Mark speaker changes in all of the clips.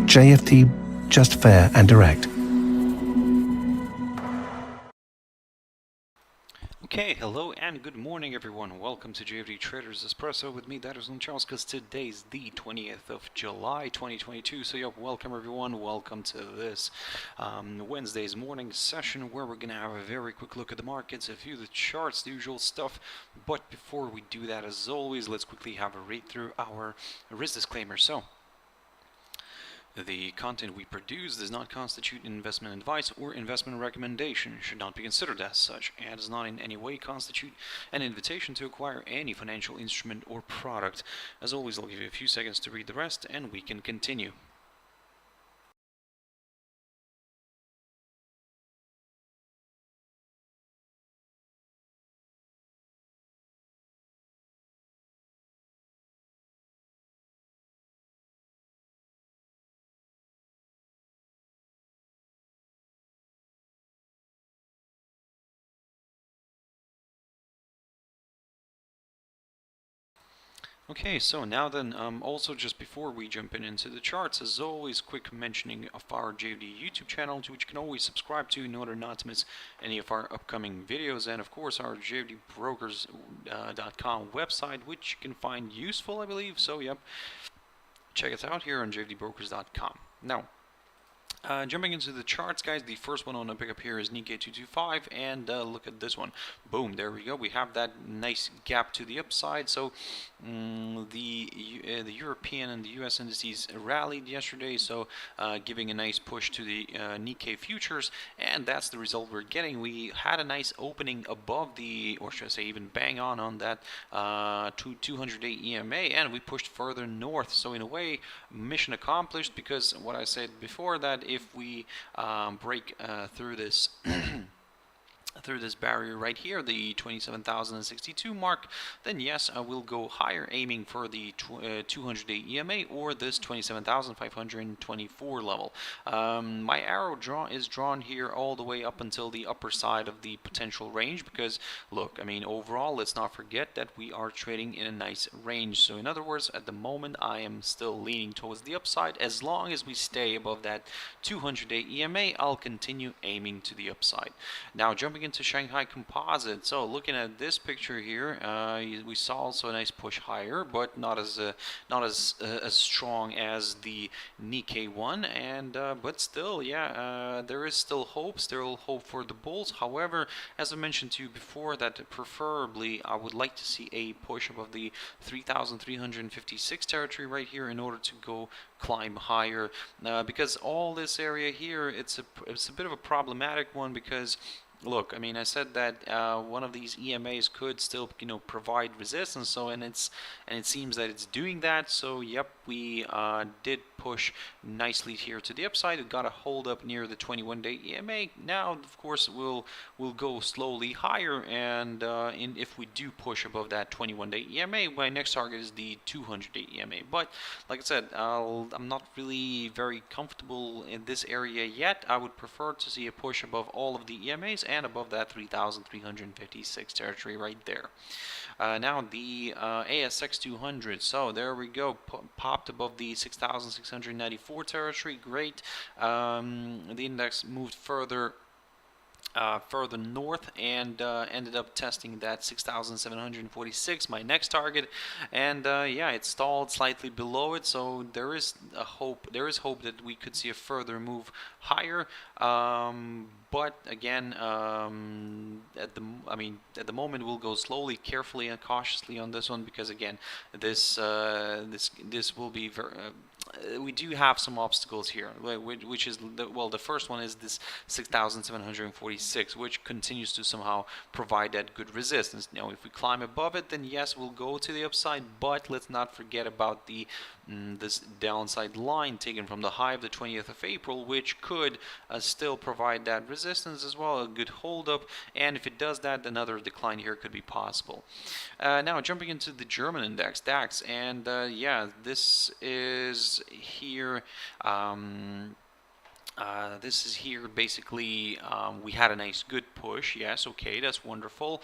Speaker 1: JFD, just fair and direct.
Speaker 2: Okay, hello and good morning everyone. Welcome to JFD Traders Espresso with me, Darius Anucauskas. Today's the 20th of July 2022. So yeah, welcome everyone. Welcome to this Wednesday's morning session where we're going to have a very quick look at the markets, a few of the charts, the usual stuff. But before we do that, as always, let's quickly have a read through our risk disclaimer. So, the content we produce does not constitute investment advice or investment recommendation, should not be considered as such, and does not in any way constitute an invitation to acquire any financial instrument or product. As always, I'll give you a few seconds to read the rest and we can continue. Okay, so now then, also just before we jump into the charts, as always, quick mentioning of our JFD YouTube channel, which you can always subscribe to in order not to miss any of our upcoming videos, and of course our JFDbrokers.com website, which you can find useful, I believe. So yep, check us out here on JFDbrokers.com. Now, jumping into the charts, guys, the first one I want to pick up here is Nikkei 225, and look at this one. Boom, there we go. We have that nice gap to the upside. So the European and the US indices rallied yesterday, so giving a nice push to the Nikkei futures, and that's the result we're getting. We had a nice opening above the, or should I say even bang on that 200-day EMA, and we pushed further north. So in a way, mission accomplished, because what I said before, that if we break through this through this barrier right here, the 27,062 mark, then yes, I will go higher, aiming for the 200-day EMA or this 27,524 level. My arrow is drawn here all the way up until the upper side of the potential range, because look, I mean, overall, let's not forget that we are trading in a nice range. So in other words, at the moment, I am still leaning towards the upside. As long as we stay above that 200-day EMA, I'll continue aiming to the upside. Now, jumping into Shanghai Composite. So looking at this picture here, we saw also a nice push higher, but not as strong as the Nikkei one, and but still, yeah, there is still hope for the bulls. However, as I mentioned to you before, that preferably I would like to see a push above the 3,356 territory right here in order to go climb higher, because all this area here, it's a bit of a problematic one, because look, I mean, I said that one of these EMAs could still, provide resistance. So, and it seems that it's doing that. So, yep, we did push nicely here to the upside. We got a hold up near the 21-day EMA. Now, of course, we'll go slowly higher, and if we do push above that 21-day EMA, my next target is the 200-day EMA. But like I said, I'm not really very comfortable in this area yet. I would prefer to see a push above all of the EMAs and above that 3,356 territory right there. Now the ASX 200, so there we go, popped above the 6,694 territory. Great. The index moved further north, and ended up testing that 6,746, my next target, and yeah, it stalled slightly below it. So there is hope that we could see a further move higher, but again, at the moment, we'll go slowly, carefully, and cautiously on this one, because again, this will be very we do have some obstacles here, which is the first one is this 6,746, which continues to somehow provide that good resistance. Now, if we climb above it, then yes, we'll go to the upside, but let's not forget about the this downside line taken from the high of the 20th of April, which could still provide that resistance as well, a good hold up, and if it does that, another decline here could be possible. Now, jumping into the German index, DAX, and yeah, this is here This is here basically we had a nice good push. Yes, okay, that's wonderful.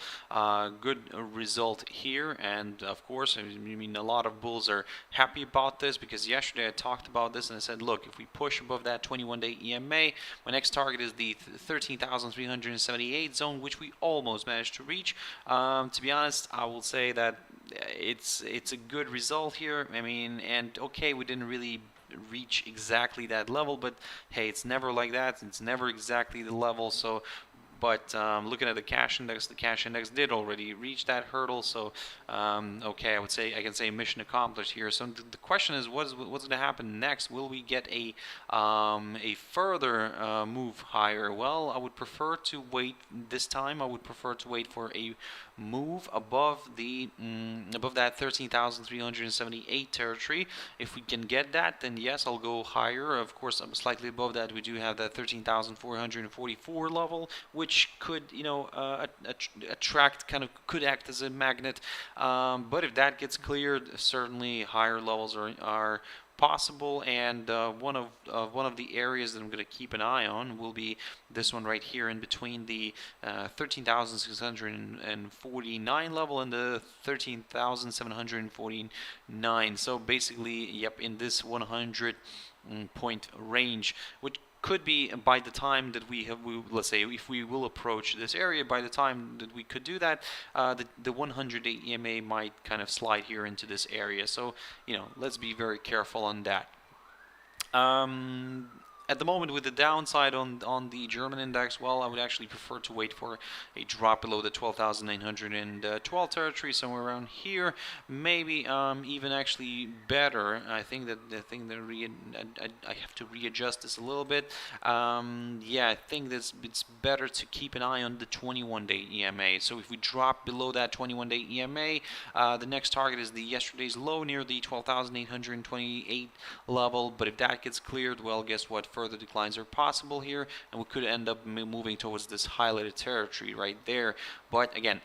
Speaker 2: Good result here, and of course, I mean, a lot of bulls are happy about this because yesterday I talked about this and I said, look, if we push above that 21-day EMA, my next target is the 13,378 zone, which we almost managed to reach. To be honest, I will say that it's a good result here. I mean, and okay, we didn't really reach exactly that level, but hey, it's never like that. It's never exactly the level. So but looking at the cash index did already reach that hurdle. So okay, I can say mission accomplished here. So the question is, what's going to happen next? Will we get a further move higher? Well, I would prefer to wait this time. I would prefer to wait for a move above the above that 13,378 territory. If we can get that, then yes, I'll go higher. Of course, slightly above that, we do have that 13,444 level, which could, you know, attract, could act as a magnet. But if that gets cleared, certainly higher levels are possible, and one of the areas that I'm going to keep an eye on will be this one right here in between the 13,649 level and the 13,749. So basically, yep, in this 100 point range, which could be by the time that let's say if we will approach this area, by the time that we could do that, the 100-day EMA might kind of slide here into this area. So, you know, let's be very careful on that. At the moment, with the downside on the German index, well, I would actually prefer to wait for a drop below the 12,912 territory, somewhere around here. Maybe even actually better. I think that I have to readjust this a little bit. Yeah, I think it's better to keep an eye on the 21-day EMA. So if we drop below that 21-day EMA, the next target is the yesterday's low near the 12,828 level. But if that gets cleared, well, guess what? Further declines are possible here, and we could end up moving towards this highlighted territory right there. But again,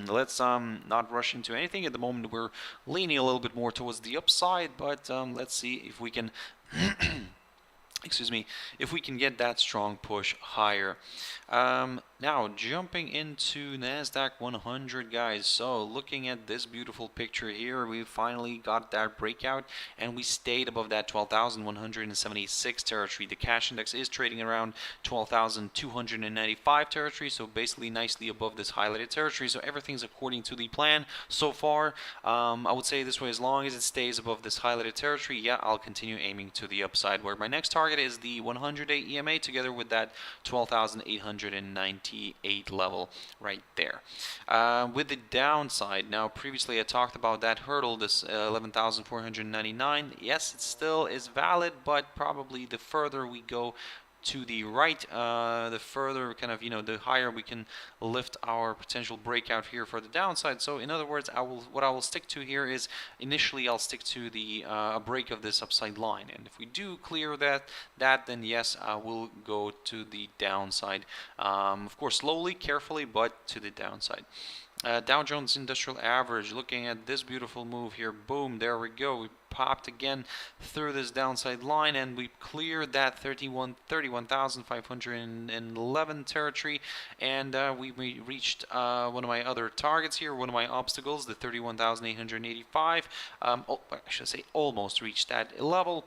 Speaker 2: let's not rush into anything. At the moment, we're leaning a little bit more towards the upside, but let's see if we can excuse me, if we can get that strong push higher. Now, jumping into NASDAQ 100, guys. So, looking at this beautiful picture here, we finally got that breakout, and we stayed above that 12,176 territory. The cash index is trading around 12,295 territory, so basically nicely above this highlighted territory. So, everything's according to the plan so far. I would say this way, as long as it stays above this highlighted territory, yeah, I'll continue aiming to the upside, where my next target is the 100-day EMA together with that 12,898 level right there. With the downside, now previously I talked about that hurdle, this 11,499. Yes, it still is valid, but probably the further we go to the right, the further the higher we can lift our potential breakout here for the downside. So in other words, what I will stick to here is initially I'll stick to the break of this upside line, and if we do clear that then yes, I will go to the downside. Of course, slowly, carefully, but to the downside. Dow Jones Industrial Average, looking at this beautiful move here, boom, there we go. We popped again through this downside line, and we cleared that 31,511 territory, and we reached one of my other targets here, one of my obstacles, the 31,885. I should say almost reached that level.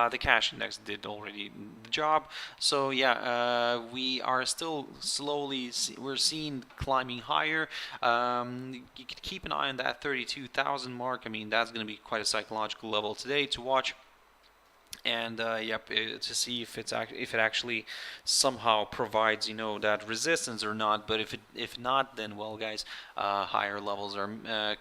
Speaker 2: The cash index did already the job, so yeah, we are still slowly, we're seeing climbing higher. You could keep an eye on that 32,000 mark. I mean, that's going to be quite a psychological level today to watch. And yep, to see if it actually somehow provides, you know, that resistance or not. But if not, then well, guys, higher levels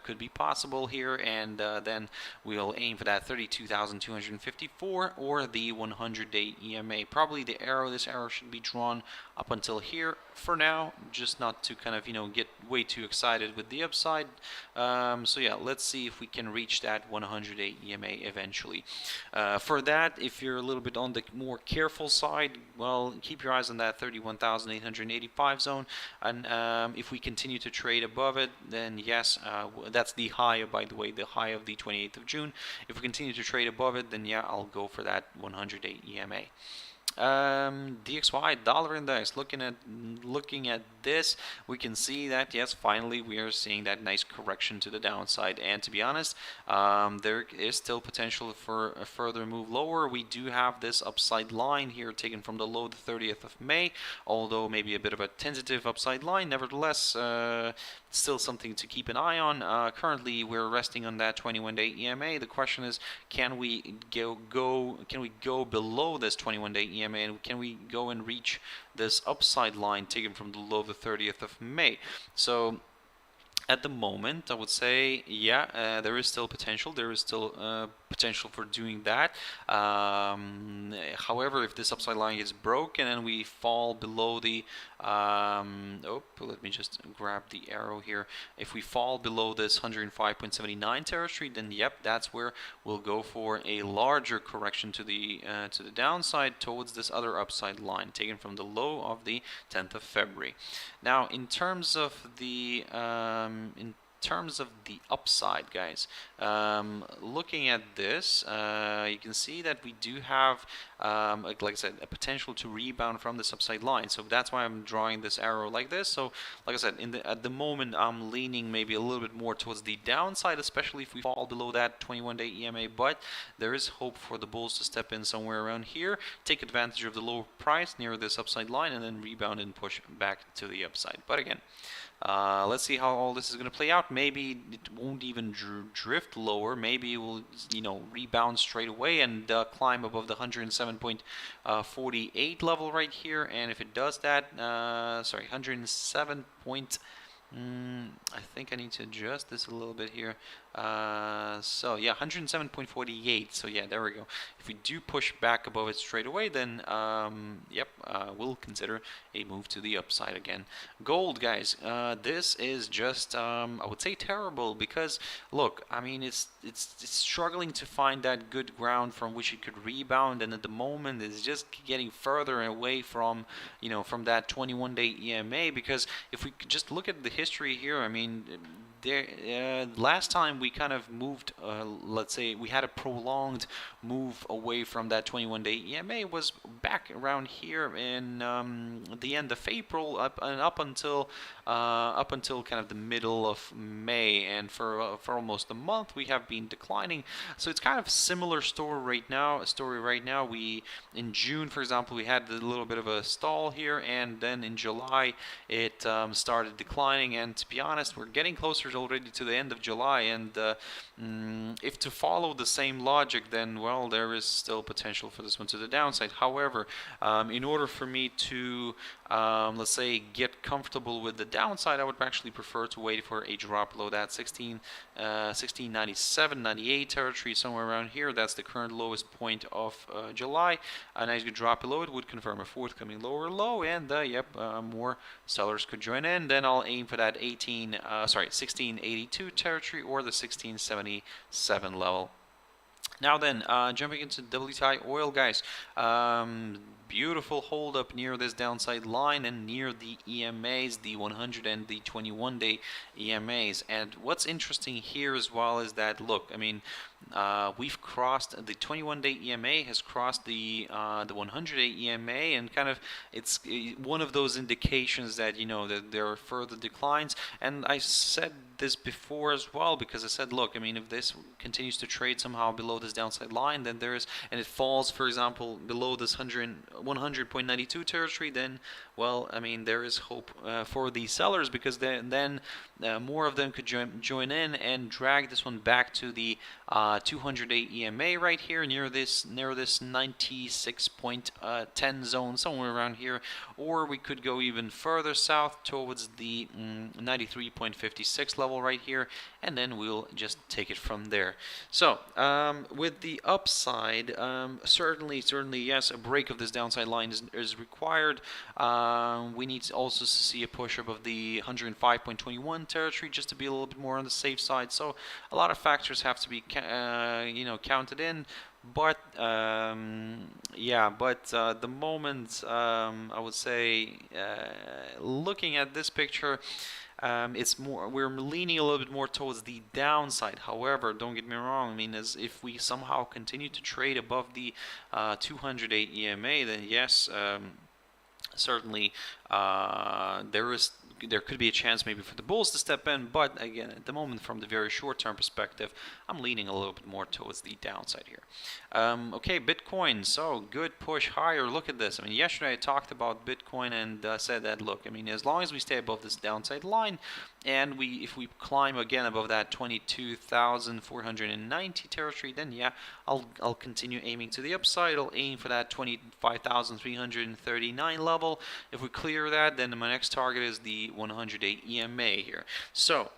Speaker 2: could be possible here, and then we'll aim for that 32,254 or the 100-day EMA. Probably this arrow should be drawn up until here for now, just not to get way too excited with the upside. So yeah, let's see if we can reach that 100-day EMA eventually. For that, if you're a little bit on the more careful side, well, keep your eyes on that 31,885 zone, and if we continue to trade above it, then yes, that's the high, by the way, the high of the 28th of June. If we continue to trade above it, then yeah, I'll go for that 100-day EMA. DXY dollar index. Looking at this, we can see that yes, finally we are seeing that nice correction to the downside. And to be honest, there is still potential for a further move lower. We do have this upside line here taken from the low, the 30th of May, although maybe a bit of a tentative upside line. Nevertheless, still something to keep an eye on. Currently, we're resting on that 21-day EMA. The question is, can we go below this 21-day EMA, and can we go and reach this upside line taken from the low of the 30th of May? So at the moment, I would say, yeah, there is still potential. There is still potential for doing that. However, if this upside line gets broken and we fall below the, let me just grab the arrow here. If we fall below this 105.79 territory, then yep, that's where we'll go for a larger correction to the downside towards this other upside line taken from the low of the 10th of February. Now, in terms of the upside, guys, looking at this, you can see that we do have, like I said, a potential to rebound from this upside line. So that's why I'm drawing this arrow like this. So, like I said, at the moment, I'm leaning maybe a little bit more towards the downside, especially if we fall below that 21-day EMA. But there is hope for the bulls to step in somewhere around here, take advantage of the low price near this upside line, and then rebound and push back to the upside. But again, let's see how all this is going to play out. Maybe it won't even drift lower. Maybe it will, rebound straight away and climb above the 107.48 level right here. And if it does that, 107. I think I need to adjust this a little bit here. So yeah, 107.48. So yeah, there we go. If we do push back above it straight away, then we'll consider a move to the upside again. Gold, guys, this is just I would say terrible, because look, I mean, it's struggling to find that good ground from which it could rebound, and at the moment it's just getting further away from from that 21-day EMA. Because if we could just look at the history here, I mean, last time we kind of moved, let's say we had a prolonged move away from that 21-day EMA was back around here in the end of April up until kind of the middle of May, and for almost a month we have been declining. So it's kind of similar story right now. We, in June, for example, we had a little bit of a stall here, and then in July it started declining. And to be honest, we're getting closer already to the end of July, and if to follow the same logic, then well, there is still potential for this one to the downside. However, in order for me to let's say get comfortable with the downside, I would actually prefer to wait for a drop below that 1697, 98 territory, somewhere around here. That's the current lowest point of July. A nice good drop below it would confirm a forthcoming lower low, and more sellers could join in. Then I'll aim for that 1682 territory or the 1677 level. Now then, jumping into WTI oil, guys. Beautiful hold up near this downside line and near the EMAs, the 100 and the 21-day EMAs. And what's interesting here as well is that, look, I mean, we've crossed the 21-day EMA, has crossed the 100-day EMA, and kind of it's one of those indications that that there are further declines. And I said this before as well, because I said, look, I mean, if this continues to trade somehow below this downside line, then there is, and it falls, for example, below this 100.92 territory, then well, I mean, there is hope for the sellers, because then more of them could join in and drag this one back to the 200-day EMA right here near this 96.10 zone, somewhere around here, or we could go even further south towards the 93.56 level right here, and then we'll just take it from there. So with the upside, certainly yes, a break of this downside line is required. We need to also see a push above the 105.21 territory just to be a little bit more on the safe side. So a lot of factors have to be counted in. But the moment, I would say, looking at this picture, we're leaning a little bit more towards the downside. However, don't get me wrong, I mean, as if we somehow continue to trade above the 200-day EMA, then yes, certainly there could be a chance maybe for the bulls to step in, but again, at the moment, from the very short-term perspective, I'm leaning a little bit more towards the downside here. Okay, Bitcoin, so good push higher. Look at this. I mean, yesterday I talked about Bitcoin and said that, look, I mean, as long as we stay above this downside line, and if we climb again above that 22,490 territory, then yeah, I'll continue aiming to the upside. I'll aim for that 25,339 level. If we clear that, then my next target is the 100-day EMA here. So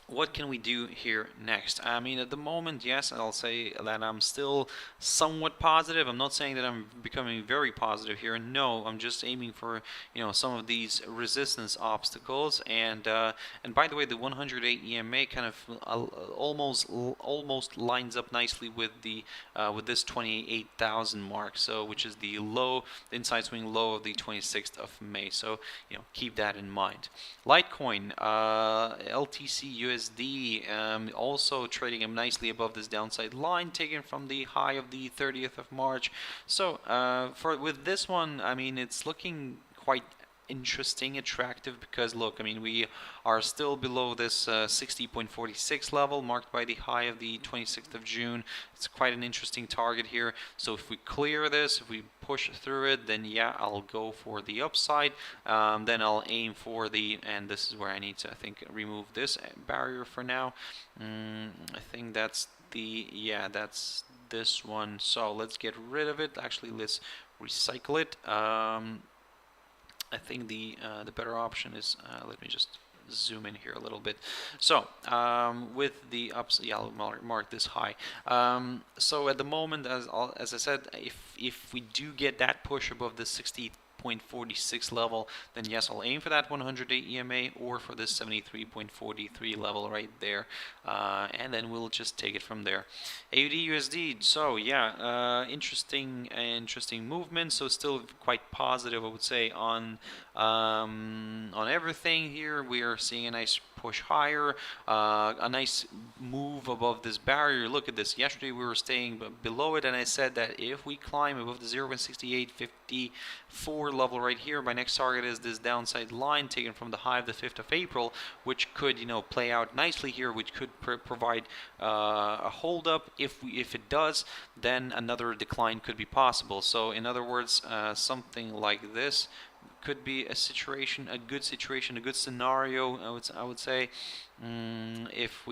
Speaker 2: what can we do here next? I mean, at the moment, yes, I'll say that I'm still somewhat positive. I'm not saying that I'm becoming very positive here. No, I'm just aiming for, you know, some of these resistance obstacles. And by the way, the 100-day EMA kind of almost lines up nicely with the with this 28,000 mark. So, which is the low, the inside swing low of the 26th of May. So, you know, keep that in mind. Litecoin, LTC USD, also trading nicely above this downside line, taken from the high of the 30th of March. So with this one, I mean, it's looking quite interesting, attractive, because look, I mean, we are still below this 60.46 level marked by the high of the 26th of June. It's quite an interesting target here. So if we clear this, if we push through it, then yeah, I'll go for the upside. Then I'll aim for the, and this is where I need to, I think, remove this barrier for now. I think that's the, yeah, that's this one. So let's get rid of it. Actually, let's recycle it. I think the better option is, let me just zoom in here a little bit. So with the ups, yeah, I'll mark this high. So at the moment, as I said, if we do get that push above the 60.46 level, then yes, I'll aim for that 100-day EMA or for this 73.43 level right there, and then we'll just take it from there. AUD USD, so yeah, interesting movement. So still quite positive, I would say, on everything here. We are seeing a nice push higher, a nice move above this barrier. Look at this. Yesterday we were staying below it, and I said that if we climb above the 0.6854 level right here, my next target is this downside line taken from the high of the 5th of April, which could, you know, play out nicely here, which could provide a hold up. If it does, then another decline could be possible. So in other words, something like this could be a situation, a good scenario, I would say, if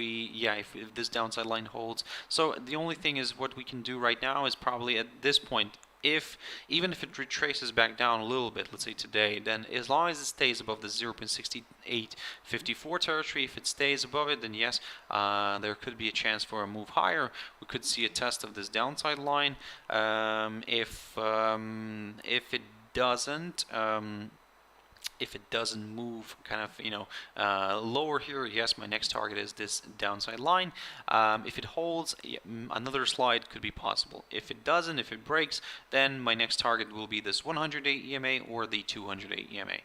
Speaker 2: this downside line holds. So the only thing is, what we can do right now is probably at this point, even if it retraces back down a little bit, let's say today, then as long as it stays above the 0.6854 territory, if it stays above it, then yes, there could be a chance for a move higher. We could see a test of this downside line. If it doesn't, if it doesn't move kind of, you know, lower here, yes, my next target is this downside line. If it holds, another slide could be possible. If it doesn't, if it breaks, then my next target will be this 100-day EMA or the 200-day EMA.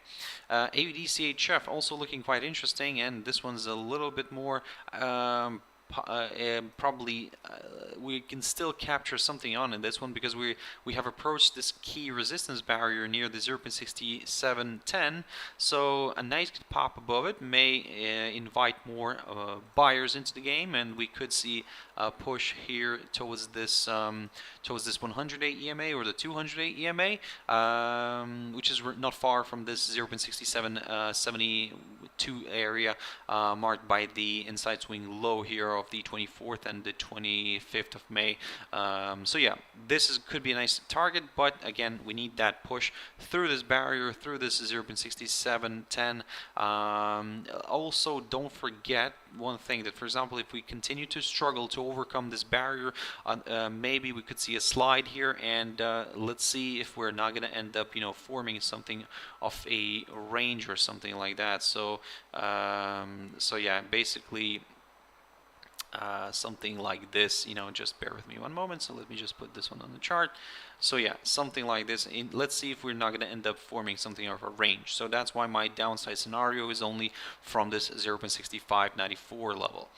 Speaker 2: AUD CHF also looking quite interesting, and this one's a little bit more probably we can still capture something on in this one, because we have approached this key resistance barrier near the 0.6710. So a nice pop above it may invite more buyers into the game, and we could see a push here towards this 100-day EMA or the 200-day EMA, which is not far from this 0.6772 area, marked by the inside swing low here of the 24th and the 25th of May. So yeah, this could be a nice target, but again, we need that push through this barrier, through this 0.6710. Also, don't forget one thing, that for example, if we continue to struggle to overcome this barrier, maybe we could see a slide here, and let's see if we're not going to end up, you know, forming something of a range or something like that. So so yeah, basically something like this, you know. Just bear with me one moment. So let me just put this one on the chart. So yeah, something like this. Let's see if we're not going to end up forming something of a range. So that's why my downside scenario is only from this 0.6594 level.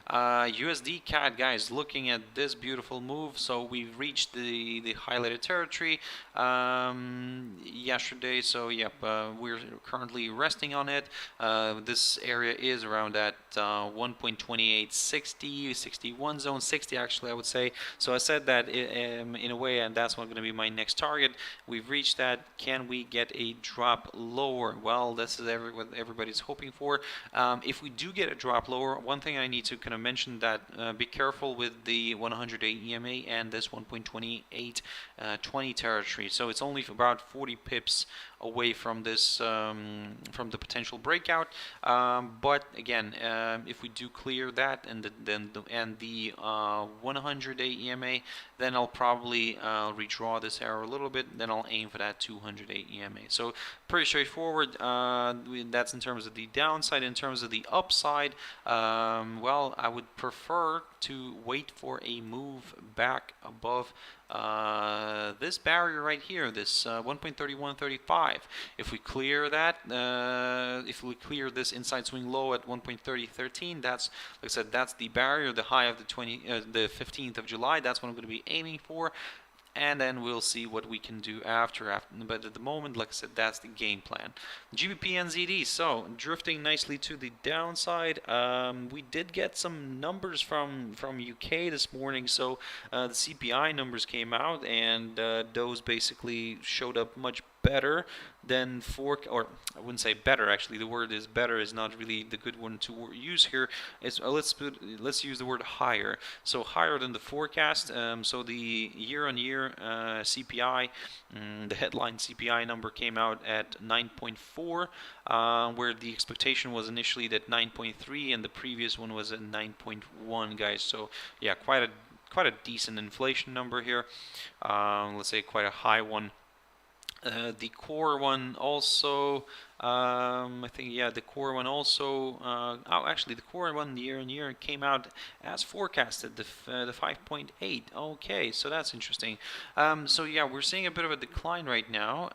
Speaker 2: USD CAD, guys, looking at this beautiful move. So we've reached the highlighted territory yesterday. So yep, we're currently resting on it. This area is around that 1.2860, 61 zone, 60 actually, I would say. So I said that in a way, and that's going to be my next target. We've reached that. Can we get a drop lower? Well, this is what everybody's hoping for. If we do get a drop lower, one thing I need to kind of mention that be careful with the 100-day EMA and this 1.2820 territory. So it's only about 40 pips away from this from the potential breakout, but again, if we do clear that and the 100-day EMA, then I'll probably redraw this arrow a little bit, then I'll aim for that 200-day EMA. So pretty straightforward. That's in terms of the downside. In terms of the upside, well, I would prefer to wait for a move back above this barrier right here, this 1.3135. If we clear that, if we clear this inside swing low at 1.3013, that's, like I said, that's the barrier, the high of the 15th of July. That's what I'm going to be aiming for. And then we'll see what we can do after. But at the moment, like I said, that's the game plan. GBP NZD, so drifting nicely to the downside. We did get some numbers from UK this morning. So the CPI numbers came out, and those basically showed up much better than or I wouldn't say better, actually. The word is better is not really the good one to use here. It's let's use the word higher. So higher than the forecast. So the year-on-year CPI, the headline CPI number came out at 9.4, where the expectation was initially at 9.3, and the previous one was at 9.1, guys. So yeah, quite a decent inflation number here. Let's say quite a high one. The core one also, I think, yeah, the core one also, actually the core one year on year came out as forecasted, the 5.8. Okay, so that's interesting. So yeah, we're seeing a bit of a decline right now.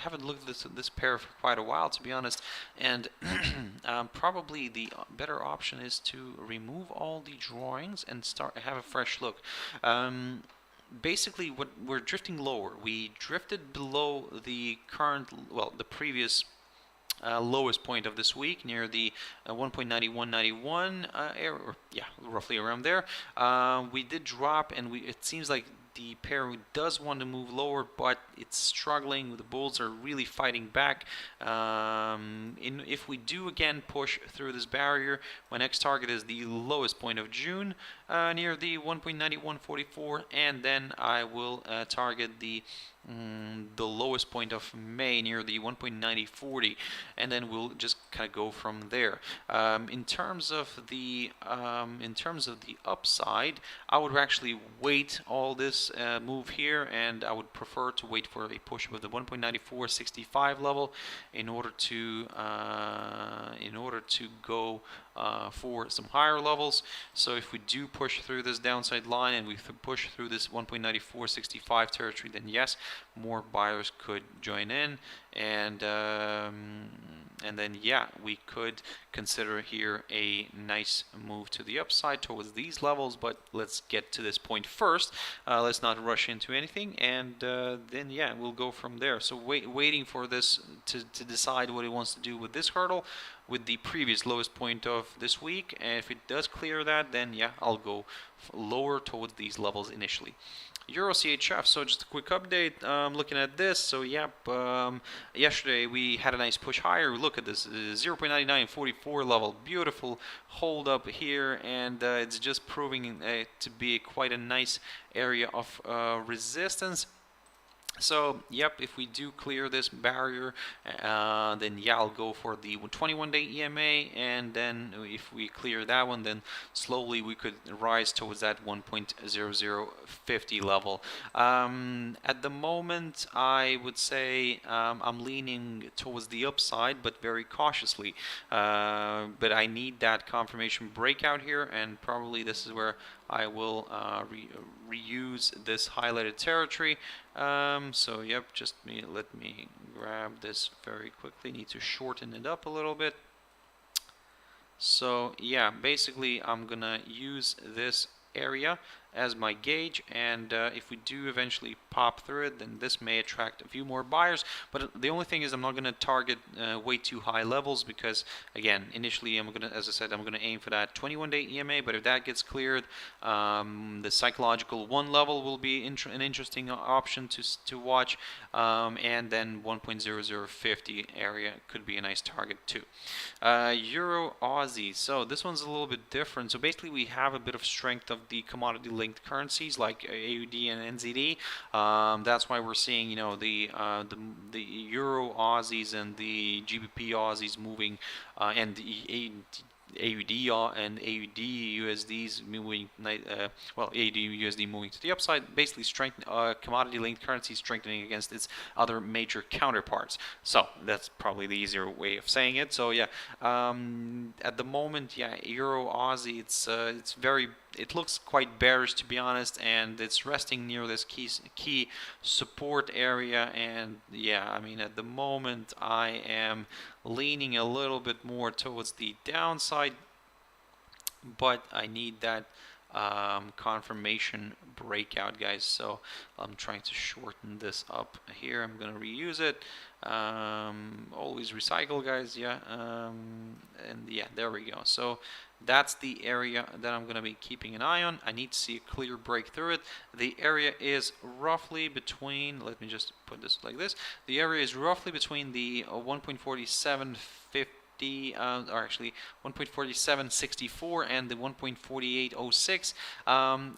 Speaker 2: Haven't looked at this pair for quite a while, to be honest, and probably the better option is to remove all the drawings and have a fresh look. Basically, what we're drifting lower. We drifted below the current, well, the previous lowest point of this week, near the 1.9191 area, or yeah, roughly around there. We did drop, and it seems like the pair does want to move lower, but it's struggling. The bulls are really fighting back. If we do again push through this barrier, my next target is the lowest point of June, near the 1.9144, and then I will target the lowest point of May near the 1.9040, and then we'll just kind of go from there. In terms of the upside, I would actually wait all this move here, and I would prefer to wait for a push with the 1.9465 level in order to go for some higher levels. So if we do push through this downside line and we push through this 1.9465 territory, then yes, more buyers could join in, and then yeah, we could consider here a nice move to the upside towards these levels. But let's get to this point first. Let's not rush into anything, and then yeah, we'll go from there. So waiting for this to decide what it wants to do with this hurdle, with the previous lowest point of this week, and if it does clear that, then yeah, I'll go lower towards these levels initially. EURUSD, so just a quick update. Looking at this, so yep, yesterday we had a nice push higher. Look at this 0.9944 level, beautiful hold up here, and it's just proving to be quite a nice area of resistance. So yep, if we do clear this barrier, then yeah, I'll go for the 21-day EMA, and then if we clear that one, then slowly we could rise towards that 1.0050 level. At the moment, I would say I'm leaning towards the upside, but very cautiously. But I need that confirmation breakout here, and probably this is where I will reuse this highlighted territory. So yep, let me grab this very quickly. Need to shorten it up a little bit. So yeah, basically I'm gonna use this area as my gauge, and if we do eventually pop through it, then this may attract a few more buyers. But the only thing is, I'm not going to target way too high levels, because again, initially I'm going to, as I said, I'm going to aim for that 21-day EMA. But if that gets cleared, the psychological 1 level will be an interesting option to watch, and then 1.0050 area could be a nice target too. Euro Aussie, so this one's a little bit different. So basically we have a bit of strength of the commodity linked currencies like AUD and NZD. That's why we're seeing, you know, the Euro Aussies and the GBP Aussies moving, and the AUD and AUD USDs moving, well, AUD USD moving to the upside, basically commodity linked currency strengthening against its other major counterparts. So that's probably the easier way of saying it. So yeah, at the moment, yeah, Euro Aussie, it looks quite bearish, to be honest, and it's resting near this key support area. And yeah, I mean, at the moment I am leaning a little bit more towards the downside, but I need that confirmation breakout, guys. So I'm trying to shorten this up here. I'm gonna reuse it. Always recycle, guys. Yeah, and yeah, there we go. So that's the area that I'm going to be keeping an eye on. I need to see a clear break through it. The area is roughly between, let me just put this like this, the area is roughly between the 1.4750, or actually 1.4764 and the 1.4806.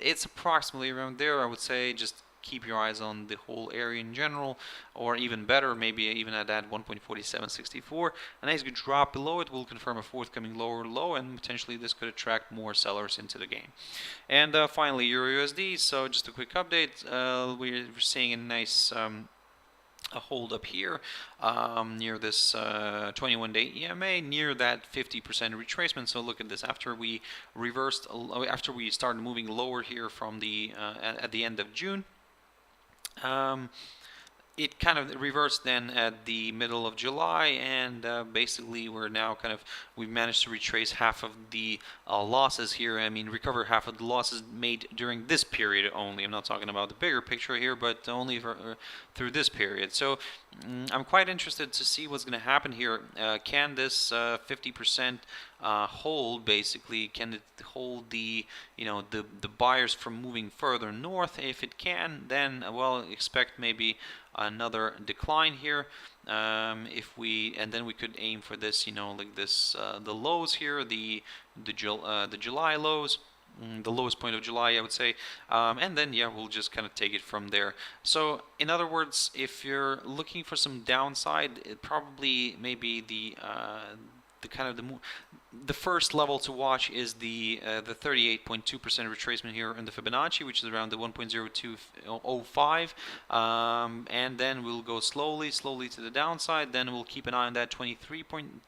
Speaker 2: It's approximately around there, I would say. Just keep your eyes on the whole area in general, or even better, maybe even at that 1.4764. A nice good drop below it will confirm a forthcoming lower low, and potentially this could attract more sellers into the game. And finally, EURUSD. So just a quick update. We're seeing a nice a hold up here near this 21-day EMA, near that 50% retracement. So look at this. After we started moving lower here from the at the end of June, it kind of reversed then at the middle of July, and basically we've managed to retrace half of the losses here. I mean, recover half of the losses made during this period only. I'm not talking about the bigger picture here, but only through this period. So I'm quite interested to see what's going to happen here. Can this 50% hold? Basically, can it hold the buyers from moving further north? If it can, then well, expect maybe another decline here. And then we could aim for this, like this, the lows here, the July lows. The lowest point of July, I would say, and then yeah, we'll just kind of take it from there. So in other words, if you're looking for some downside, it probably maybe the first level to watch is the 38.2% retracement here in the Fibonacci, which is around the 1.0205, and then we'll go slowly to the downside. Then we'll keep an eye on that 23.6%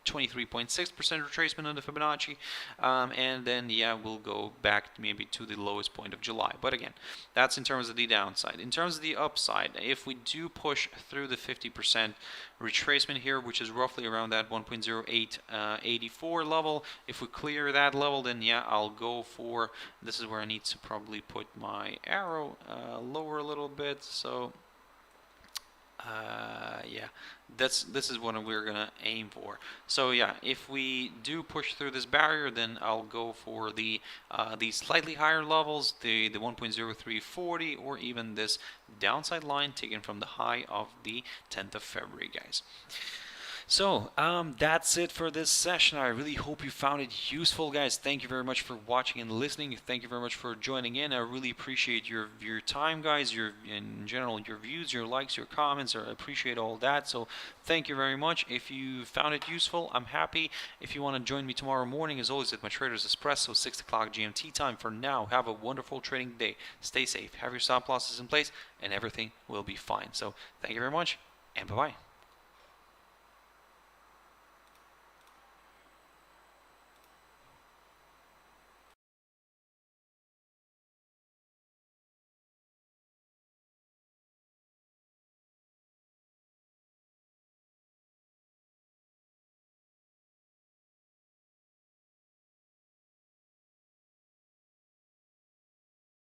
Speaker 2: retracement on the Fibonacci, and then yeah, we'll go back maybe to the lowest point of July. But again, that's in terms of the downside. In terms of the upside, if we do push through the 50% retracement here, which is roughly around that 1.0884 level, if we clear that level, then yeah, I'll go for, this is where I need to probably put my arrow lower a little bit. So yeah, this is what we're gonna aim for. So yeah, if we do push through this barrier, then I'll go for the slightly higher levels, the 1.0340, or even this downside line taken from the high of the 10th of February, guys. So that's it for this session. I really hope you found it useful, guys. Thank you very much for watching and listening. Thank you very much for joining in. I really appreciate your time, guys, in general, your views, your likes, your comments. I appreciate all that. So thank you very much. If you found it useful, I'm happy. If you want to join me tomorrow morning, as always, at my Traders Espresso, 6 o'clock GMT time. For now, have a wonderful trading day. Stay safe. Have your stop losses in place, and everything will be fine. So thank you very much, and bye-bye.